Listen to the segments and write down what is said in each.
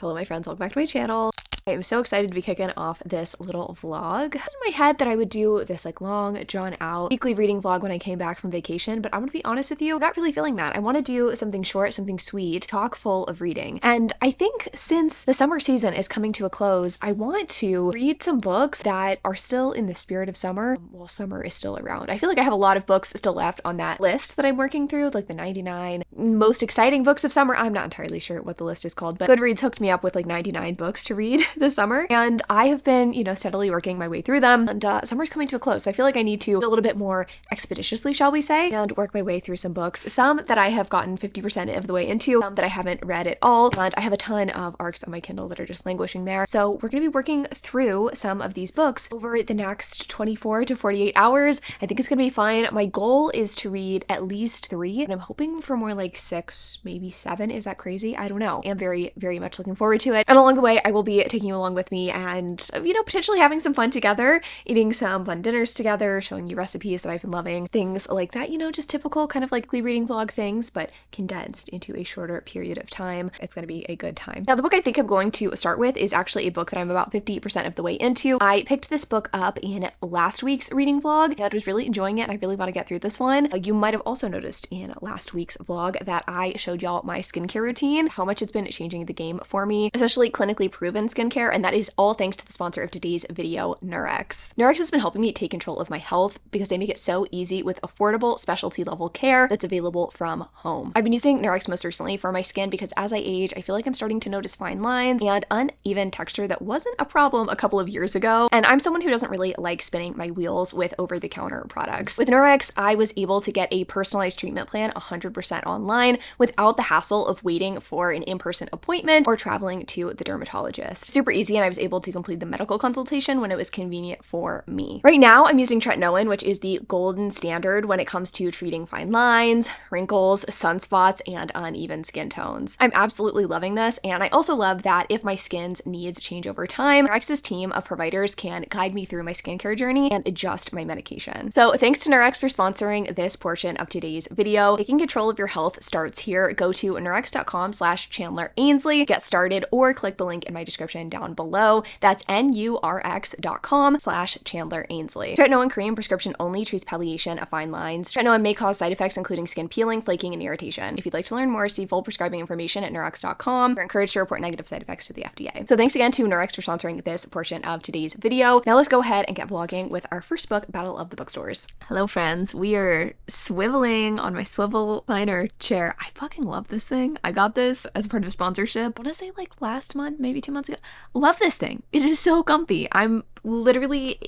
Hello my friends, welcome back to my channel. I am so excited to be kicking off this little vlog. I had in my head that I would do this like long, drawn out weekly reading vlog when I came back from vacation, but I'm gonna be honest with you, I'm not really feeling that. I want to do something short, something sweet, chock full of reading. And I think since the summer season is coming to a close, I want to read some books that are still in the spirit of summer while summer is still around. I feel like I have a lot of books still left on that list that I'm working through, like the 99 most exciting books of summer. I'm not entirely sure what the list is called, but Goodreads hooked me up with like 99 books to read this summer, and I have been, steadily working my way through them, and summer's coming to a close, so I feel like I need to do a little bit more expeditiously, shall we say, and work my way through some books, some that I have gotten 50% of the way into, some that I haven't read at all, and I have a ton of ARCs on my Kindle that are just languishing there. So we're going to be working through some of these books over the next 24 to 48 hours. I think it's going to be fine. My goal is to read at least 3, and I'm hoping for more like 6, maybe 7. Is that crazy? I don't know. I'm very, very much looking forward to it. And along the way, I will be taking you along with me and, potentially having some fun together, eating some fun dinners together, showing you recipes that I've been loving, things like that, just typical kind of like reading vlog things, but condensed into a shorter period of time. It's going to be a good time. Now, the book I think I'm going to start with is actually a book that I'm about 50% of the way into. I picked this book up in last week's reading vlog and was really enjoying it, and I really want to get through this one. You might have also noticed in last week's vlog that I showed y'all my skincare routine, how much it's been changing the game for me, especially clinically proven skincare, and that is all thanks to the sponsor of today's video, Nurex. Nurex has been helping me take control of my health because they make it so easy with affordable specialty level care that's available from home. I've been using Nurex most recently for my skin because as I age, I feel like I'm starting to notice fine lines and uneven texture that wasn't a problem a couple of years ago, and I'm someone who doesn't really like spinning my wheels with over-the-counter products. With Nurex, I was able to get a personalized treatment plan 100% online without the hassle of waiting for an in-person appointment or traveling to the dermatologist. Super easy, and I was able to complete the medical consultation when it was convenient for me. Right now, I'm using tretinoin, which is the golden standard when it comes to treating fine lines, wrinkles, sunspots, and uneven skin tones. I'm absolutely loving this, and I also love that if my skin's needs change over time, Nurex's team of providers can guide me through my skincare journey and adjust my medication. So thanks to Nurex for sponsoring this portion of today's video. Taking control of your health starts here. Go to nurex.com/chandler.ainsley, get started, or click the link in my description down below. That's nurx.com/chandler.ainsley. Tretinoin cream, prescription only, treats palliation of fine lines. Tretinoin may cause side effects including skin peeling, flaking, and irritation. If you'd like to learn more, see full prescribing information at nurex.com. You're encouraged to report negative side effects to the FDA. So thanks again to Nurex for sponsoring this portion of today's video. Now let's go ahead and get vlogging with our first book, Battle of the Bookstores. Hello friends, we are swiveling on my swivel liner chair. I fucking love this thing. I got this as part of a sponsorship. I want to say like last month, maybe 2 months ago. Love this thing. It is so comfy. I'm literally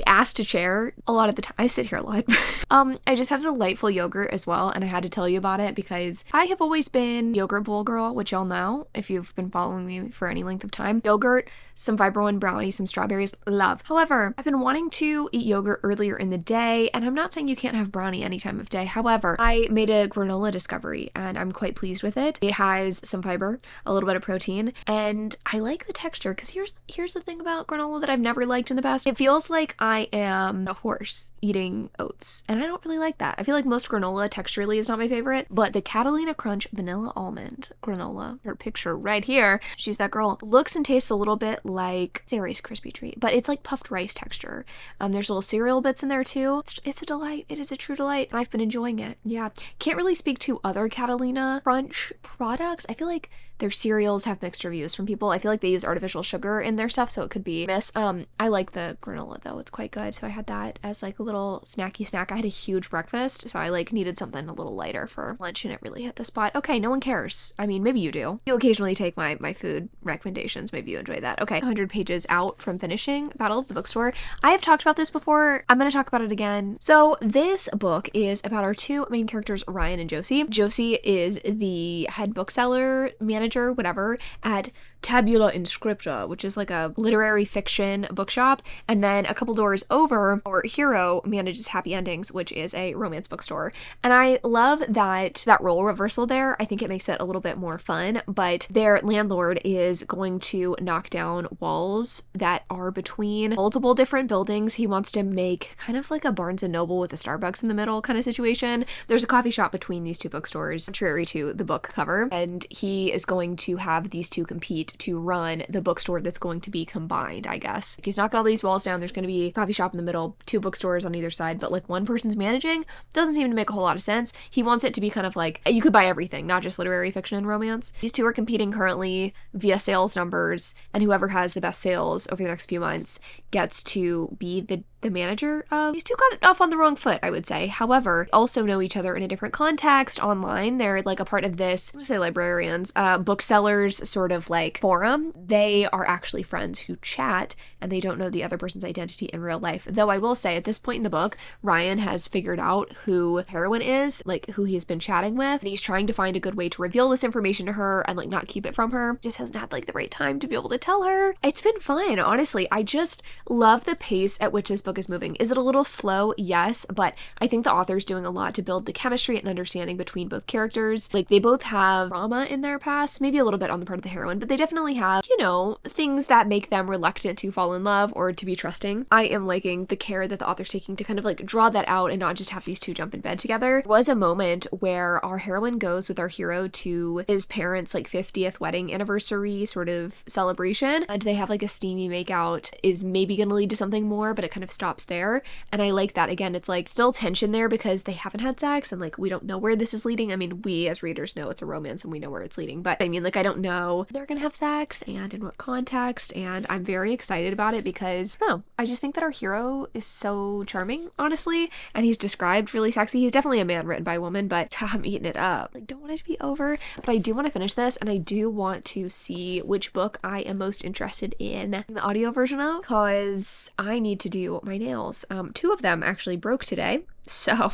ass to chair a lot of the time. I sit here a lot. I just have delightful yogurt as well, and I had to tell you about it because I have always been yogurt bowl girl, which y'all know if you've been following me for any length of time. Yogurt, some fiber one brownie, some strawberries, love. However, I've been wanting to eat yogurt earlier in the day, and I'm not saying you can't have brownie any time of day. However, I made a granola discovery, and I'm quite pleased with it. It has some fiber, a little bit of protein, and I like the texture because here's the thing about granola that I've never liked in the past. It feels like I am a horse eating oats, and I don't really like that. I feel like most granola texturally is not my favorite, but the Catalina Crunch Vanilla Almond granola, her picture right here, she's that girl, looks and tastes a little bit like a Rice Krispie treat, but it's like puffed rice texture. There's little cereal bits in there too. It's a delight. It is a true delight, and I've been enjoying it. Yeah, can't really speak to other Catalina Crunch products. I feel like their cereals have mixed reviews from people. I feel like they use artificial sugar in their stuff, so it could be miss. I like the granola though. It's quite good. So I had that as like a little snacky snack. I had a huge breakfast, so I like needed something a little lighter for lunch, and it really hit the spot. Okay, no one cares. I mean, maybe you do. You occasionally take my food recommendations. Maybe you enjoy that. Okay, 100 pages out from finishing Battle of the Bookstore. I have talked about this before. I'm going to talk about it again. So this book is about our two main characters, Ryan and Josie. Josie is the head bookseller manager, whatever, at Tabula Inscripta, which is like a literary fiction bookshop. And then a couple doors over, our hero manages Happy Endings, which is a romance bookstore. And I love that role reversal there. I think it makes it a little bit more fun, but their landlord is going to knock down walls that are between multiple different buildings. He wants to make kind of like a Barnes and Noble with a Starbucks in the middle kind of situation. There's a coffee shop between these two bookstores, contrary to the book cover, and he is going going to have these two compete to run the bookstore that's going to be combined, I guess. He's knocking all these walls down. There's going to be a coffee shop in the middle, two bookstores on either side, but like one person's managing doesn't seem to make a whole lot of sense. He wants it to be kind of like you could buy everything, not just literary fiction and romance. These two are competing currently via sales numbers, and whoever has the best sales over the next few months gets to be the manager of. These two got it off on the wrong foot, I would say. However, also know each other in a different context online. They're like a part of this, I'm gonna say librarians, booksellers sort of like forum. They are actually friends who chat, and they don't know the other person's identity in real life. Though I will say at this point in the book, Ryan has figured out who the heroine is, like who he's been chatting with, and he's trying to find a good way to reveal this information to her and like not keep it from her. Just hasn't had like the right time to be able to tell her. It's been fun, honestly. I just love the pace at which this book is moving. Is it a little slow? Yes, but I think the author's doing a lot to build the chemistry and understanding between both characters. Like they both have trauma in their past, maybe a little bit on the part of the heroine, but they definitely have, you know, things that make them reluctant to fall in love or to be trusting. I am liking the care that the author's taking to kind of like draw that out and not just have these two jump in bed together. There was a moment where our heroine goes with our hero to his parents' like 50th wedding anniversary sort of celebration, and they have like a steamy makeout, is maybe gonna lead to something more, but it kind of stops there. And I like that. Again, it's like still tension there because they haven't had sex and like we don't know where this is leading. I mean, we as readers know it's a romance and we know where it's leading, but I mean, like I don't know if they're gonna have sex and in what context, and I'm very excited about it because no, I just think that our hero is so charming, honestly, and he's described really sexy. He's definitely a man written by a woman, but I'm eating it up. Like, don't want it to be over, but I do want to finish this, and I do want to see which book I am most interested in the audio version of, because I need to do my nails. Two of them actually broke today, so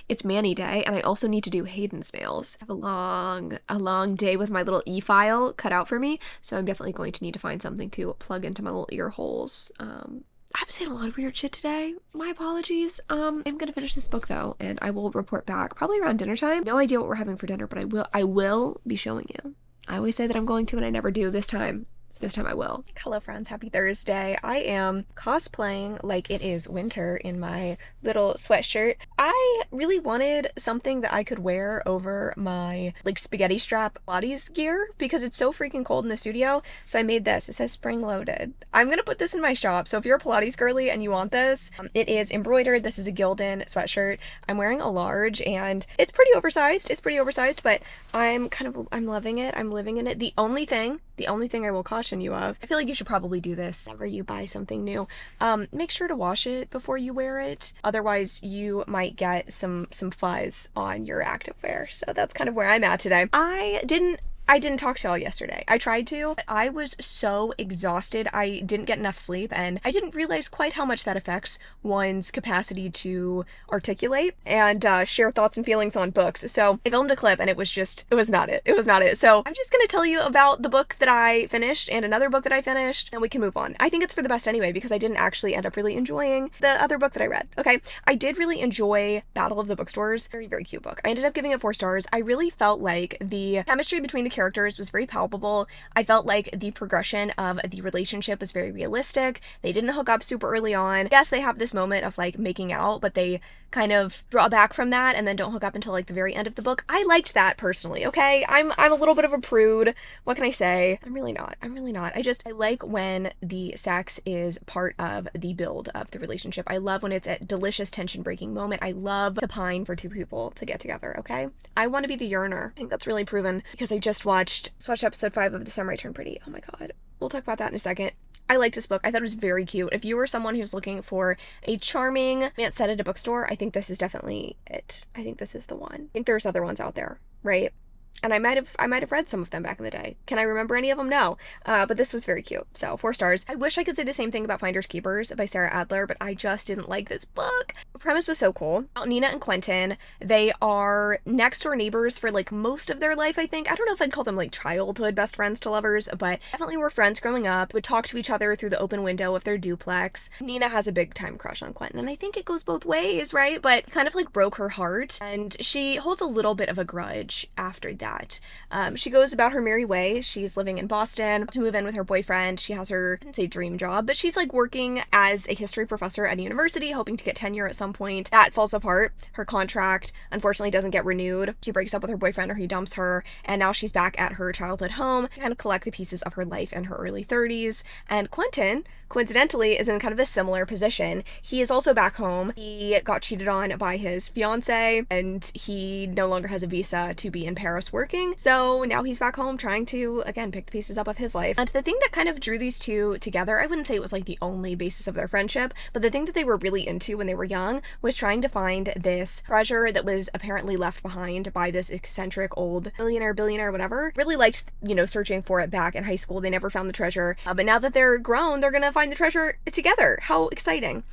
it's Manny Day, and I also need to do Hayden's nails. I have a long day with my little e-file cut out for me, so I'm definitely going to need to find something to plug into my little ear holes. I've saying a lot of weird shit today. My apologies. I'm gonna finish this book though, and I will report back probably around dinner time. No idea what we're having for dinner, but I will be showing you. I always say that I'm going to, and I never do. This time I will. Hello friends, happy Thursday. I am cosplaying like it is winter in my little sweatshirt. I really wanted something that I could wear over my like spaghetti strap Pilates gear because it's so freaking cold in the studio. So I made this. It says spring loaded. I'm gonna put this in my shop. So if you're a Pilates girly and you want this, it is embroidered. This is a Gildan sweatshirt. I'm wearing a large and it's pretty oversized. But I'm loving it. I'm living in it. The only thing I will caution you of, I feel like you should probably do this whenever you buy something new. Make sure to wash it before you wear it. Otherwise, you might get some fuzz on your activewear. So that's kind of where I'm at today. I didn't talk to y'all yesterday. I tried to, but I was so exhausted. I didn't get enough sleep, and I didn't realize quite how much that affects one's capacity to articulate and share thoughts and feelings on books. So I filmed a clip, and it was not it. So I'm just gonna tell you about the book that I finished and another book that I finished, and we can move on. I think it's for the best anyway, because I didn't actually end up really enjoying the other book that I read. Okay, I did really enjoy Battle of the Bookstores. Very, very cute book. I ended up giving it 4 stars. I really felt like the chemistry between the characters was very palpable. I felt like the progression of the relationship was very realistic. They didn't hook up super early on. Yes, they have this moment of like making out, but they kind of draw back from that and then don't hook up until like the very end of the book. I liked that personally, okay? I'm a little bit of a prude. What can I say? I'm really not. I like when the sex is part of the build of the relationship. I love when it's a delicious tension-breaking moment. I love to pine for two people to get together, okay? I want to be the yearner. I think that's really proven because I just watched episode 5 of The Summer I Turned Pretty. Oh my god. We'll talk about that in a second. I liked this book. I thought it was very cute. If you were someone who's looking for a charming man set at a bookstore, I think this is definitely it. I think this is the one. I think there's other ones out there, right? And I might have read some of them back in the day. Can I remember any of them? No. But this was very cute. So 4 stars. I wish I could say the same thing about Finders Keepers by Sarah Adler, but I just didn't like this book. The premise was so cool. Nina and Quentin, they are next door neighbors for like most of their life, I think. I don't know if I'd call them like childhood best friends to lovers, but definitely were friends growing up, would talk to each other through the open window of their duplex. Nina has a big time crush on Quentin, and I think it goes both ways, right? But kind of like broke her heart, and she holds a little bit of a grudge after that. She goes about her merry way. She's living in Boston to move in with her boyfriend. She has her, I didn't say dream job, but she's like working as a history professor at a university, hoping to get tenure at some point. That falls apart. Her contract unfortunately doesn't get renewed. She breaks up with her boyfriend, or he dumps her, and now she's back at her childhood home, kind of collect the pieces of her life in her early 30s. And Quentin, coincidentally, is in kind of a similar position. He is also back home. He got cheated on by his fiance, and he no longer has a visa to be in Paris working. So now he's back home trying to, again, pick the pieces up of his life. And the thing that kind of drew these two together, I wouldn't say it was like the only basis of their friendship, but the thing that they were really into when they were young was trying to find this treasure that was apparently left behind by this eccentric old billionaire, whatever. Really liked, searching for it back in high school. They never found the treasure. But now that they're grown, they're gonna find the treasure together. How exciting.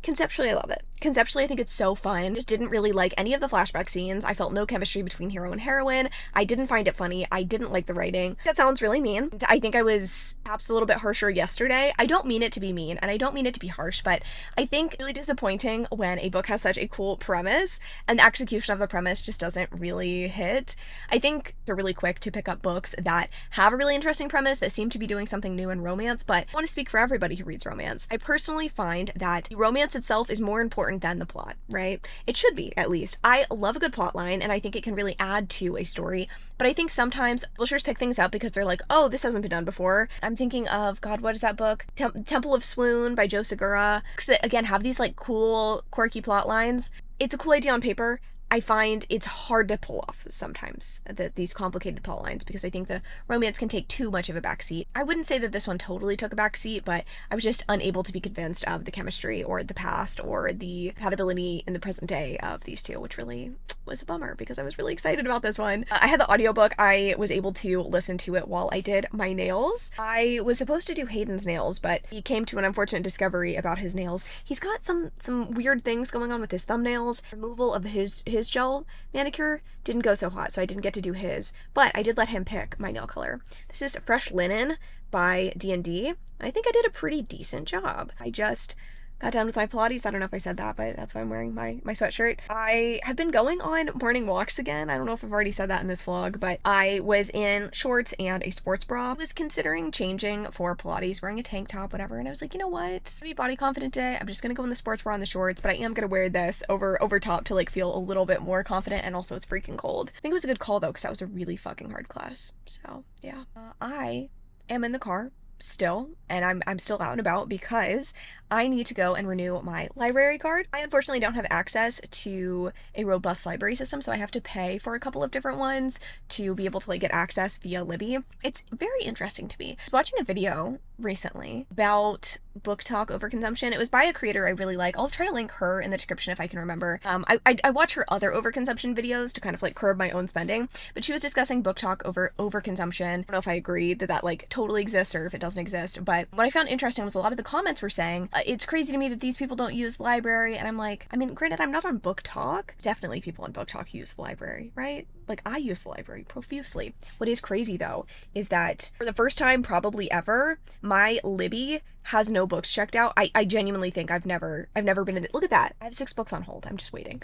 Conceptually, I love it. Conceptually, I think it's so fun. Just didn't really like any of the flashback scenes. I felt no chemistry between hero and heroine. I didn't find it funny. I didn't like the writing. That sounds really mean. I think I was perhaps a little bit harsher yesterday. I don't mean it to be mean, and I don't mean it to be harsh, but I think it's really disappointing when a book has such a cool premise and the execution of the premise just doesn't really hit. I think they're really quick to pick up books that have a really interesting premise, that seem to be doing something new in romance, but I want to speak for everybody who reads romance. I personally find that the romance itself is more important than the plot, right? It should be, at least. I love a good plot line, and I think it can really add to a story, but I think sometimes publishers pick things up because they're like, oh, this hasn't been done before. I'm thinking of, God, what is that book? Temple of Swoon by Joe Segura. That, again, have these like cool, quirky plot lines. It's a cool idea on paper. I find it's hard to pull off sometimes, these complicated plot lines, because I think the romance can take too much of a backseat. I wouldn't say that this one totally took a backseat, but I was just unable to be convinced of the chemistry or the past or the compatibility in the present day of these two, which really was a bummer because I was really excited about this one. I had the audiobook. I was able to listen to it while I did my nails. I was supposed to do Hayden's nails, but he came to an unfortunate discovery about his nails. He's got some weird things going on with his thumbnails. Removal of his gel manicure didn't go so hot, so I didn't get to do his, but I did let him pick my nail color. This is Fresh Linen by D&D, and I think I did a pretty decent job. I just got done with my Pilates. I don't know if I said that, but that's why I'm wearing my sweatshirt. I have been going on morning walks again. I don't know if I've already said that in this vlog, but I was in shorts and a sports bra. I was considering changing for Pilates, wearing a tank top, whatever, and I was like, you know what? To be body confident today, I'm just gonna go in the sports bra and the shorts, but I am gonna wear this over top to like feel a little bit more confident, and also it's freaking cold. I think it was a good call though, because that was a really fucking hard class. So yeah, I am in the car still, and I'm still out and about because I need to go and renew my library card. I unfortunately don't have access to a robust library system, so I have to pay for a couple of different ones to be able to like get access via Libby. It's very interesting to me. I was watching a video recently about book talk overconsumption. It was by a creator I really like. I'll try to link her in the description if I can remember. I watch her other overconsumption videos to kind of like curb my own spending, but she was discussing book talk overconsumption. I don't know if I agree that like totally exists or if it doesn't exist, but what I found interesting was a lot of the comments were saying, it's crazy to me that these people don't use the library, and I'm like, I mean, granted, I'm not on Book Talk. Definitely people on Book Talk use the library, right? Like, I use the library profusely. What is crazy, though, is that for the first time probably ever, my Libby has no books checked out. I genuinely think I've never been in look at that. I have 6 books on hold. I'm just waiting.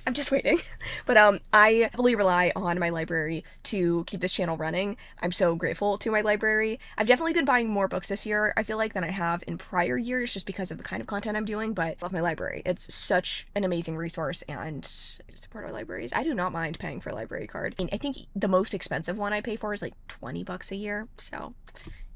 But I heavily rely on my library to keep this channel running. I'm so grateful to my library. I've definitely been buying more books this year, I feel like, than I have in prior years, just because of the kind of content I'm doing, but I love my library. It's such an amazing resource, and I support our libraries. I do not mind paying for a library card. I mean, I think the most expensive one I pay for is like $20 a year, so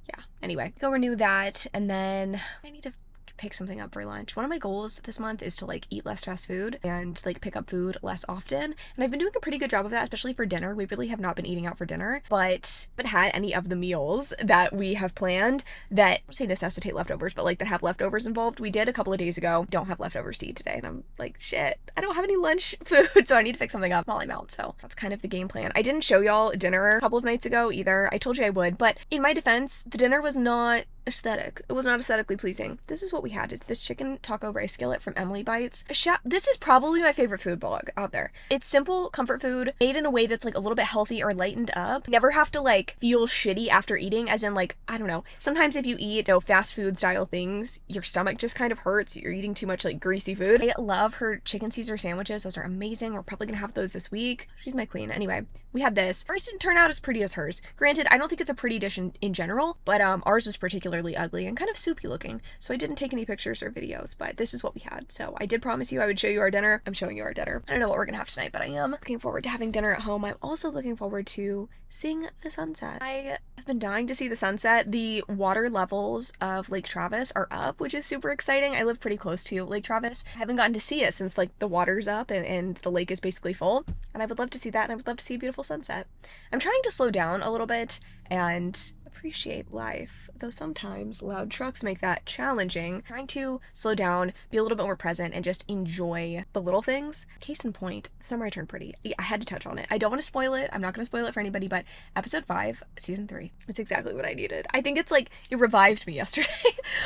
yeah. Anyway, go renew that, and then I need to pick something up for lunch. One of my goals this month is to like eat less fast food and like pick up food less often, and I've been doing a pretty good job of that, especially for dinner. We really have not been eating out for dinner, but haven't had any of the meals that we have planned that, I don't say necessitate leftovers, but like that have leftovers involved. We did a couple of days ago. Don't have leftovers to eat today, and I'm like, shit, I don't have any lunch food, so I need to pick something up while I'm out. So that's kind of the game plan. I didn't show y'all dinner a couple of nights ago either. I told you I would, but in my defense, the dinner was not aesthetic. It was not aesthetically pleasing. This is what we had. It's this chicken taco rice skillet from Emily Bites. This is probably my favorite food blog out there. It's simple comfort food made in a way that's like a little bit healthy or lightened up. Never have to like feel shitty after eating, as in like, I don't know, sometimes if you eat, you know, fast food style things, your stomach just kind of hurts. You're eating too much like greasy food. I love her chicken Caesar sandwiches. Those are amazing. We're probably gonna have those this week. She's my queen. Anyway, we had this. Ours didn't turn out as pretty as hers. Granted, I don't think it's a pretty dish in general, but ours was particularly ugly and kind of soupy looking, so I didn't take any pictures or videos, but this is what we had. So I did promise you I would show you our dinner. I'm showing you our dinner. I don't know what we're gonna have tonight, but I am looking forward to having dinner at home. I'm also looking forward to seeing the sunset. I have been dying to see the sunset. The water levels of Lake Travis are up, which is super exciting. I live pretty close to Lake Travis. I haven't gotten to see it since like the water's up and the lake is basically full, and I would love to see that, and I would love to see a beautiful sunset. I'm trying to slow down a little bit and appreciate life, though sometimes loud trucks make that challenging. Trying to slow down, be a little bit more present, and just enjoy the little things. Case in point, the summer I turned pretty. I had to touch on it. I don't want to spoil it. I'm not going to spoil it for anybody, but episode 5, season 3, it's exactly what I needed. I think it's like, it revived me yesterday.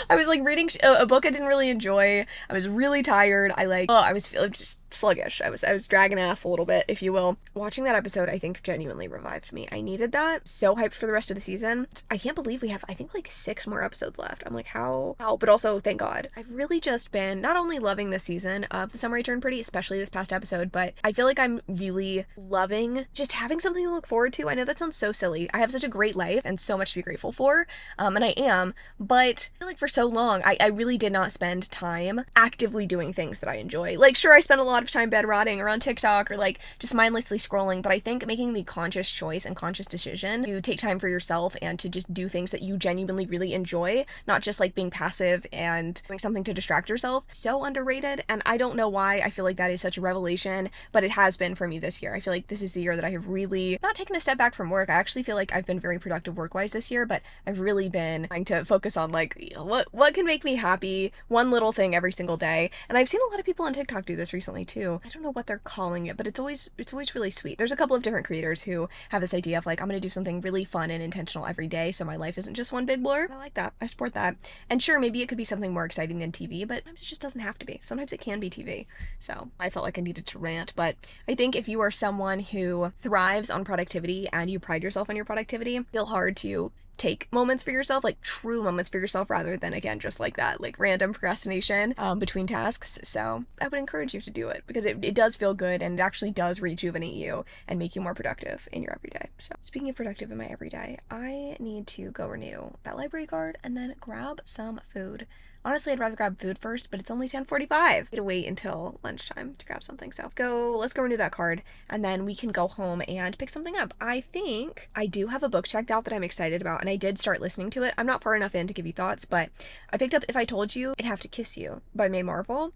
I was like reading a book I didn't really enjoy. I was really tired. I was feeling just sluggish. I was dragging ass a little bit, if you will. Watching that episode, I think genuinely revived me. I needed that. So hyped for the rest of the season. I can't believe we have, I think, like 6 more episodes left. I'm like, how? But also, thank God. I've really just been not only loving this season of The Summer I Turned Pretty, especially this past episode, but I feel like I'm really loving just having something to look forward to. I know that sounds so silly. I have such a great life and so much to be grateful for, and I am, but I feel like for so long, I really did not spend time actively doing things that I enjoy. Like, sure, I spent a lot of time bed rotting or on TikTok or like just mindlessly scrolling, but I think making the conscious choice and conscious decision to take time for yourself and to just do things that you genuinely really enjoy, not just like being passive and doing something to distract yourself, so underrated. And I don't know why I feel like that is such a revelation, but it has been for me this year. I feel like this is the year that I have really not taken a step back from work. I actually feel like I've been very productive work-wise this year, but I've really been trying to focus on like, you know, what can make me happy, one little thing every single day. And I've seen a lot of people on TikTok do this recently too. I don't know what they're calling it, but it's always really sweet. There's a couple of different creators who have this idea of like, I'm gonna do something really fun and intentional every day, so my life isn't just one big blur. I like that. I support that. And sure, maybe it could be something more exciting than TV, but sometimes it just doesn't have to be. Sometimes it can be TV. So I felt like I needed to rant, but I think if you are someone who thrives on productivity and you pride yourself on your productivity, feel hard to take moments for yourself, like true moments for yourself, rather than, again, just like that, like random procrastination between tasks. So I would encourage you to do it because it does feel good and it actually does rejuvenate you and make you more productive in your everyday. So speaking of productive in my everyday, I need to go renew that library card and then grab some food. Honestly, I'd rather grab food first, but it's only 10:45. I need to wait until lunchtime to grab something. So let's go renew that card, and then we can go home and pick something up. I think I do have a book checked out that I'm excited about, and I did start listening to it. I'm not far enough in to give you thoughts, but I picked up If I Told You, I'd Have to Kiss You by Maid.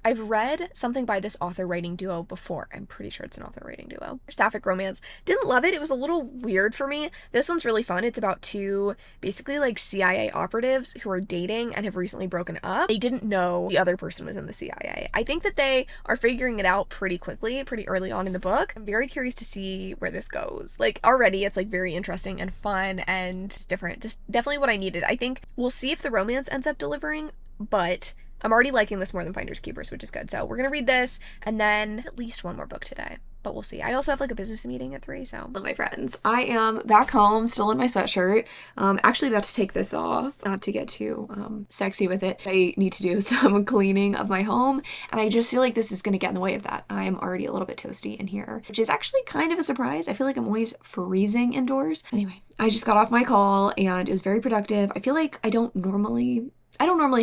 I've read something by this author-writing duo before. I'm pretty sure it's an author-writing duo. Sapphic romance. Didn't love it. It was a little weird for me. This one's really fun. It's about 2 basically like CIA operatives who are dating and have recently broken up. They didn't know the other person was in the CIA. I think that they are figuring it out pretty quickly, pretty early on in the book. I'm very curious to see where this goes. Like, already it's like very interesting and fun and just different. Just definitely what I needed. I think we'll see if the romance ends up delivering, but I'm already liking this more than Finders Keepers, which is good. So we're gonna read this and then at least one more book today. But we'll see. I also have like a business meeting at 3, so. Hello, my friends. I am back home, still in my sweatshirt. Actually about to take this off, not to get too sexy with it. I need to do some cleaning of my home, and I just feel like this is gonna get in the way of that. I am already a little bit toasty in here, which is actually kind of a surprise. I feel like I'm always freezing indoors. Anyway, I just got off my call and it was very productive. I feel like I don't normally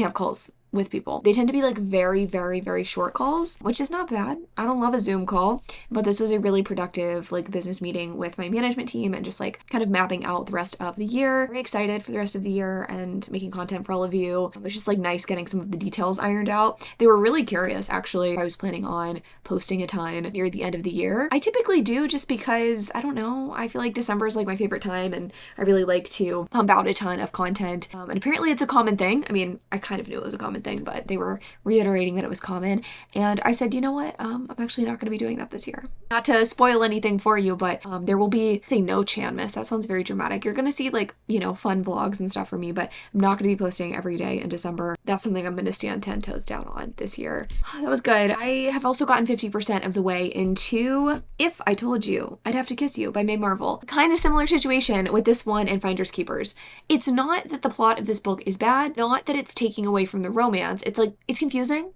have calls with people. They tend to be like very, very, very short calls, which is not bad. I don't love a Zoom call, but this was a really productive like business meeting with my management team and just like kind of mapping out the rest of the year. Very excited for the rest of the year and making content for all of you. It was just like nice getting some of the details ironed out. They were really curious actually. I was planning on posting a ton near the end of the year. I typically do just because, I don't know, I feel like December is like my favorite time and I really like to pump out a ton of content. And apparently it's a common thing. I mean, I kind of knew it was a common thing thing, but they were reiterating that it was common. And I said, you know what? I'm actually not going to be doing that this year. Not to spoil anything for you, but there will be, say no Chanmas. That sounds very dramatic. You're going to see like, you know, fun vlogs and stuff from me, but I'm not going to be posting every day in December. That's something I'm going to stand 10 toes down on this year. That was good. I have also gotten 50% of the way into If I Told You I'd Have to Kiss You by Maid Marvel. Kind of similar situation with this one and Finders Keepers. It's not that the plot of this book is bad, not that it's taking away from the romance. It's like, it's confusing.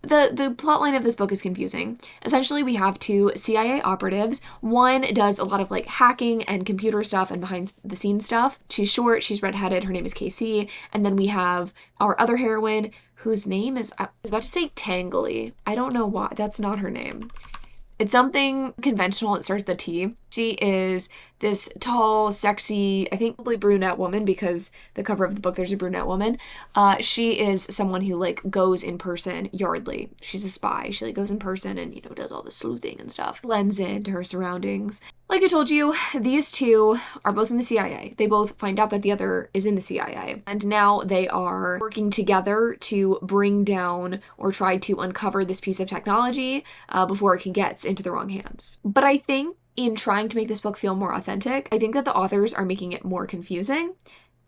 The plot line of this book is confusing. Essentially, we have two CIA operatives. One does a lot of like hacking and computer stuff and behind the scenes stuff. She's short, she's redheaded, her name is Casey. And then we have our other heroine whose name is, I was about to say Tangly. I don't know why, that's not her name. It's something conventional. It starts with a T. She is this tall, sexy, I think probably brunette woman, because the cover of the book, there's a brunette woman. She is someone who like goes in person, Yardley. She's a spy. She like goes in person and, you know, does all the sleuthing and stuff. Blends into her surroundings. Like I told you, these two are both in the CIA. They both find out that the other is in the CIA. And now they are working together to bring down or try to uncover this piece of technology before it gets into the wrong hands. But I think in trying to make this book feel more authentic, I think that the authors are making it more confusing.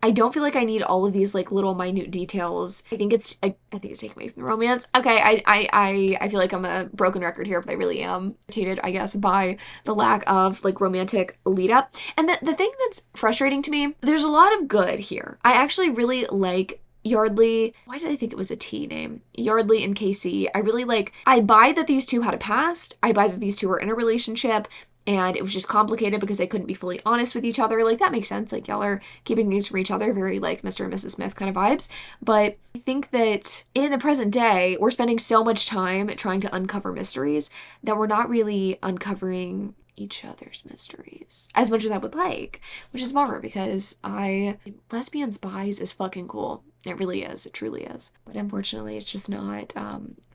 I don't feel like I need all of these like little minute details. I think it's taken away from the romance. Okay, I feel like I'm a broken record here, but I really am irritated, I guess, by the lack of like romantic lead up. And the thing that's frustrating to me, there's a lot of good here. I actually really like Yardley. Why did I think it was a T name? Yardley and Casey. I buy that these two had a past. I buy that these two were in a relationship. And it was just complicated because they couldn't be fully honest with each other. Like, that makes sense. Like, y'all are keeping things from each other. Very, like, Mr. and Mrs. Smith kind of vibes. But I think that in the present day, we're spending so much time trying to uncover mysteries that we're not really uncovering each other's mysteries as much as I would like. Which is a bummer because lesbian spies is fucking cool. It really is. It truly is. But unfortunately, it's just not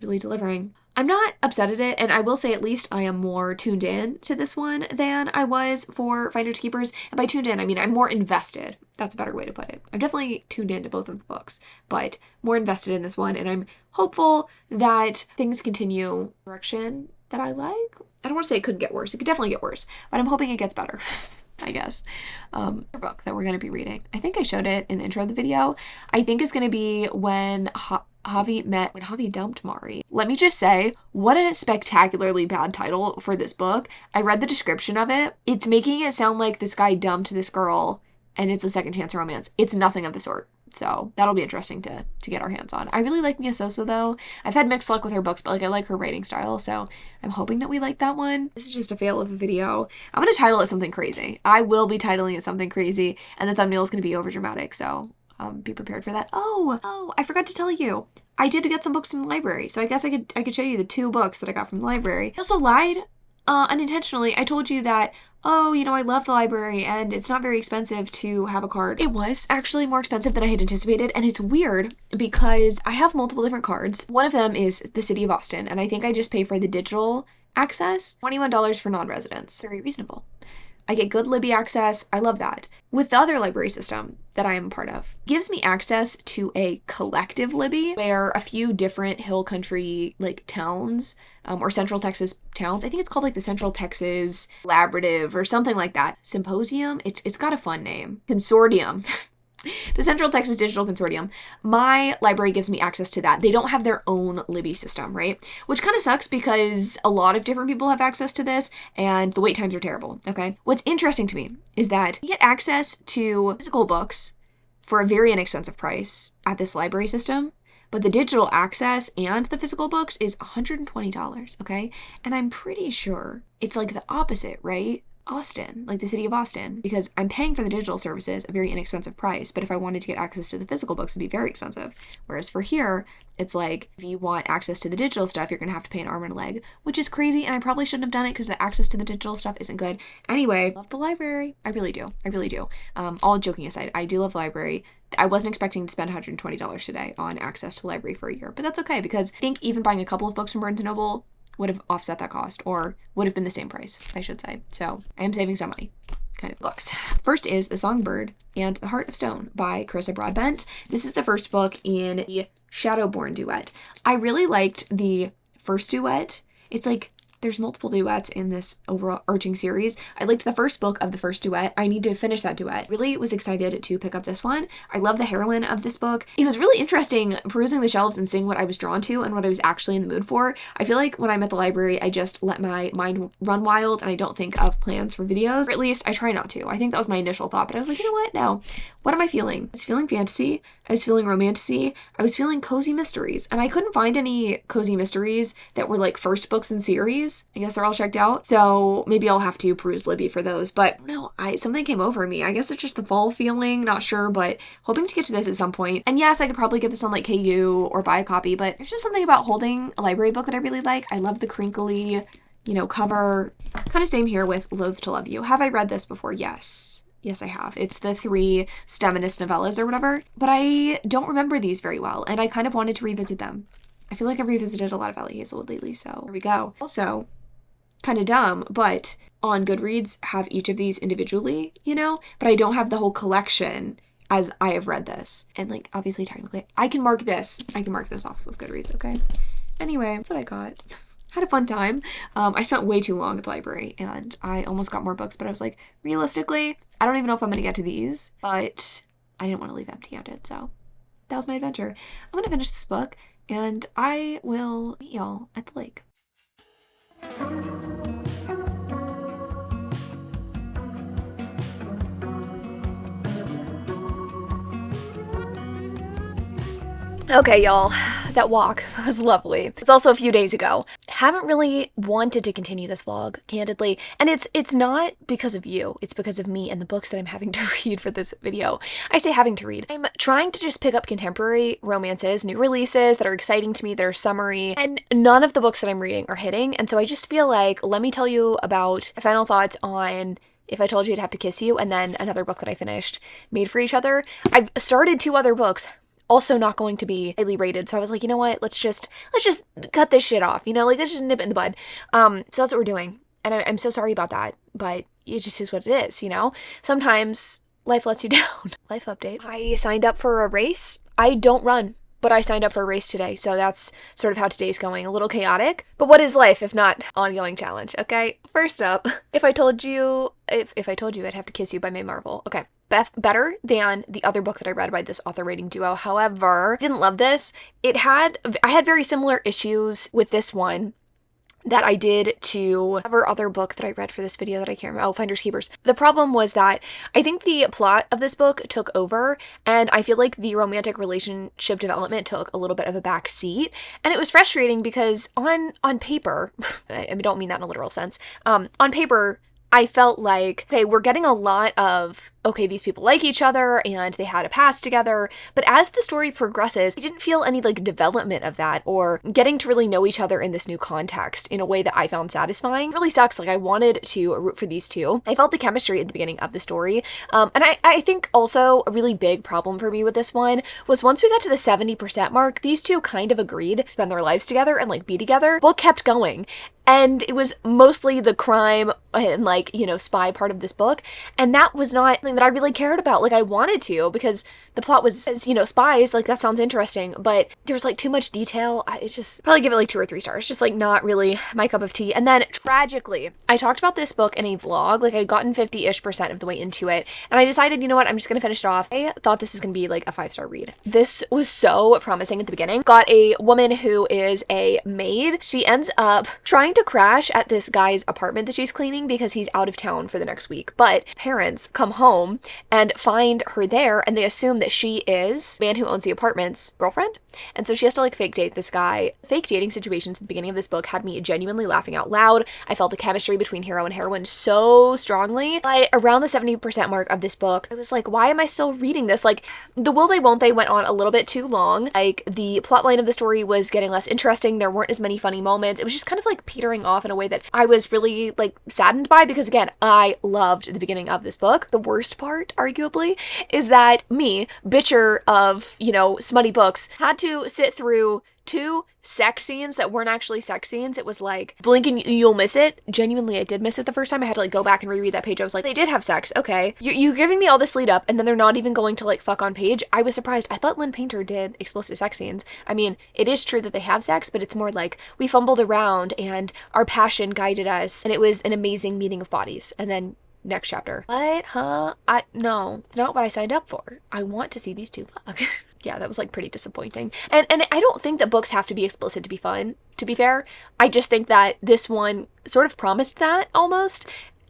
really delivering. I'm not upset at it, and I will say at least I am more tuned in to this one than I was for Finders Keepers. And by tuned in, I mean I'm more invested. That's a better way to put it. I'm definitely tuned in to both of the books, but more invested in this one, and I'm hopeful that things continue the direction that I like. I don't want to say it couldn't get worse. It could definitely get worse, but I'm hoping it gets better. I guess. The book that we're going to be reading, I think I showed it in the intro of the video, I think is going to be when Javi dumped Mari. Let me just say, what a spectacularly bad title for this book. I read the description of it. It's making it sound like this guy dumped this girl and it's a second chance romance. It's nothing of the sort. So that'll be interesting to get our hands on. I really like Mia Sosa though. I've had mixed luck with her books, but like I like her writing style, so I'm hoping that we like that one. This is just a fail of a video. I'm gonna title it something crazy. I will be titling it something crazy, and the thumbnail is gonna be over dramatic, so be prepared for that. Oh, I forgot to tell you. I did get some books from the library, so I guess I could show you the 2 books that I got from the library. I also lied unintentionally. I told you that, oh, you know, I love the library and it's not very expensive to have a card. It was actually more expensive than I had anticipated, and it's weird because I have multiple different cards. One of them is the City of Austin, and I think I just pay for the digital access, $21 for non-residents. Very reasonable. I get good Libby access. I love that. With the other library system that I am a part of, gives me access to a collective Libby where a few different hill country like towns or Central Texas towns, I think it's called like the Central Texas Collaborative or something like that. Symposium? It's got a fun name. Consortium. The Central Texas Digital Consortium. My library gives me access to that. They don't have their own Libby system, right? Which kind of sucks because a lot of different people have access to this and the wait times are terrible, okay? What's interesting to me is that you get access to physical books for a very inexpensive price at this library system, but the digital access and the physical books is $120, okay? And I'm pretty sure it's like the opposite, right? Austin, like the city of Austin, because I'm paying for the digital services a very inexpensive price, but if I wanted to get access to the physical books, it'd be very expensive. Whereas for here, it's like, if you want access to the digital stuff, you're gonna have to pay an arm and a leg, which is crazy, and I probably shouldn't have done it because the access to the digital stuff isn't good. Anyway, love the library. I really do. I really do. All joking aside, I do love the library. I wasn't expecting to spend $120 today on access to the library for a year, but that's okay because I think even buying a couple of books from Barnes & Noble would have offset that cost, or would have been the same price, I should say. So I am saving some money. Kind of books. First is The Songbird and the Heart of Stone by Carissa Broadbent. This is the first book in the Shadowborn duet. I really liked the first duet. It's like there's multiple duets in this overarching series. I liked the first book of the first duet. I need to finish that duet. Really was excited to pick up this one. I love the heroine of this book. It was really interesting perusing the shelves and seeing what I was drawn to and what I was actually in the mood for. I feel like when I'm at the library, I just let my mind run wild and I don't think of plans for videos, or at least I try not to. I think that was my initial thought, but I was like, you know what? No. What am I feeling? I was feeling fantasy. I was feeling romantasy. I was feeling cozy mysteries. And I couldn't find any cozy mysteries that were like first books in series. I guess they're all checked out. So maybe I'll have to peruse Libby for those. But no, something came over me. I guess it's just the fall feeling. Not sure, but hoping to get to this at some point. And yes, I could probably get this on like KU or buy a copy, but there's just something about holding a library book that I really like. I love the crinkly, cover. Kind of same here with Loath to Love You. Have I read this before? Yes. Yes, I have. It's the 3 Steminist novellas or whatever, but I don't remember these very well, and I kind of wanted to revisit them. I feel like I've revisited a lot of Ellie Hazelwood lately, so there we go. Also, kind of dumb, but on Goodreads, have each of these individually, but I don't have the whole collection as I have read this. And like, obviously, technically, I can mark this off of Goodreads, okay? Anyway, that's what I got. Had a fun time. I spent way too long at the library and I almost got more books, but I was like, realistically, I don't even know if I'm going to get to these, but I didn't want to leave empty-handed, so that was my adventure. I'm going to finish this book and I will meet y'all at the lake. Okay, y'all, that walk was lovely. It's also a few days ago. Haven't really wanted to continue this vlog, candidly, and it's not because of you. It's because of me and the books that I'm having to read for this video. I say having to read. I'm trying to just pick up contemporary romances, new releases that are exciting to me, that are summery, and none of the books that I'm reading are hitting, and so I just feel like, let me tell you about my final thoughts on If I Told You I'd Have to Kiss You, and then another book that I finished, Made for Each Other. I've started 2 other books, also not going to be highly rated. So I was like, you know what? Let's just cut this shit off. Let's just nip it in the bud. So that's what we're doing. And I'm so sorry about that, but it just is what it is, Sometimes life lets you down. Life update. I signed up for a race. I don't run, but I signed up for a race today. So that's sort of how today's going. A little chaotic. But what is life if not ongoing challenge? Okay. First up, If I Told You I'd Have to Kiss You by Maid Marvel. Okay. Better than the other book that I read by this author rating duo. However, I didn't love this. I had very similar issues with this one that I did to whatever other book that I read for this video that I can't remember. Oh, Finders Keepers. The problem was that I think the plot of this book took over, and I feel like the romantic relationship development took a little bit of a back seat, and it was frustrating because on paper, I don't mean that in a literal sense, on paper, I felt like, okay, we're getting a lot of, okay, these people like each other and they had a past together, but as the story progresses, I didn't feel any like development of that or getting to really know each other in this new context in a way that I found satisfying. It really sucks. Like, I wanted to root for these two. I felt the chemistry at the beginning of the story. And I think also a really big problem for me with this one was once we got to the 70% mark, these two kind of agreed to spend their lives together and like be together. Book kept going. And it was mostly the crime and like, spy part of this book. And that was not something that I really cared about. Like, I wanted to, because the plot was, spies, like that sounds interesting, but there was like too much detail. It just probably give it like 2 or 3 stars. Just like not really my cup of tea. And then tragically, I talked about this book in a vlog. Like, I'd gotten 50-ish% of the way into it. And I decided, you know what, I'm just going to finish it off. I thought this was going to be like a 5-star read. This was so promising at the beginning. Got a woman who is a maid. She ends up trying to crash at this guy's apartment that she's cleaning because he's out of town for the next week. But parents come home and find her there, and they assume that she is the man who owns the apartment's girlfriend. And so she has to like fake date this guy. Fake dating situations at the beginning of this book had me genuinely laughing out loud. I felt the chemistry between hero and heroine so strongly. But around the 70% mark of this book, I was like, why am I still reading this? Like, the will they won't they went on a little bit too long. Like, the plotline of the story was getting less interesting. There weren't as many funny moments. It was just kind of like petering off in a way that I was really like saddened by, because again, I loved the beginning of this book. The worst part, arguably, is that me, bitcher of, smutty books, had to sit through 2 sex scenes that weren't actually sex scenes. It was like, blink and you'll miss it. Genuinely, I did miss it the first time. I had to like go back and reread that page. I was like, they did have sex. Okay. You're giving me all this lead up and then they're not even going to like fuck on page. I was surprised. I thought Lynn Painter did explicit sex scenes. I mean, it is true that they have sex, but it's more like we fumbled around and our passion guided us and it was an amazing meeting of bodies. And then next chapter. What? Huh? No, it's not what I signed up for. I want to see these 2 fuck. Yeah, that was like pretty disappointing. And I don't think that books have to be explicit to be fun, to be fair. I just think that this one sort of promised that almost.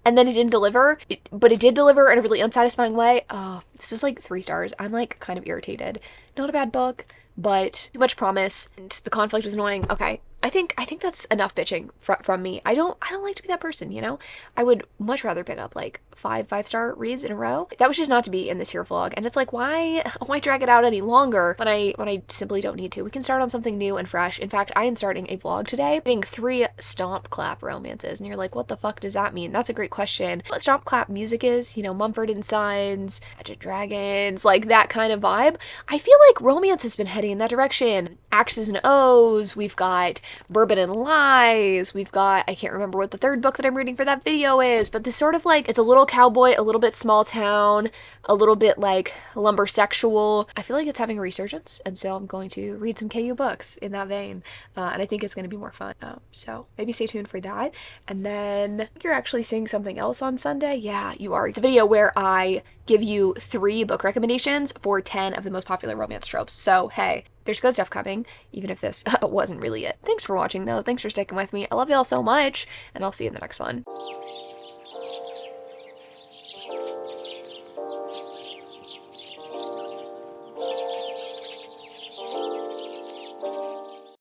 And then it didn't deliver, but it did deliver in a really unsatisfying way. Oh, this was like 3 stars. I'm like kind of irritated. Not a bad book, but too much promise and the conflict was annoying. Okay, I think that's enough bitching from me. I don't like to be that person, you know? I would much rather pick up like 5-star reads in a row. That was just not to be in this here vlog. And it's like, why drag it out any longer when I simply don't need to? We can start on something new and fresh. In fact, I am starting a vlog today reading 3 stomp clap romances. And you're like, what the fuck does that mean? That's a great question. What stomp clap music is, you know, Mumford and Sons, Edge of Dragons, like that kind of vibe. I feel like romance has been heading in that direction. X's and O's, we've got Bourbon and Lies, we've got, I can't remember what the 3rd book that I'm reading for that video is, but this sort of like, it's a little cowboy, a little bit small town, a little bit like lumber sexual. I feel like it's having a resurgence, and so I'm going to read some KU books in that vein, and I think it's going to be more fun. So maybe stay tuned for that. And then I think you're actually seeing something else on Sunday. Yeah, you are. It's a video where I give you 3 book recommendations for 10 of the most popular romance tropes. So hey, there's good stuff coming, even if this wasn't really it. Thanks for watching though. Thanks for sticking with me. I love y'all so much, and I'll see you in the next one.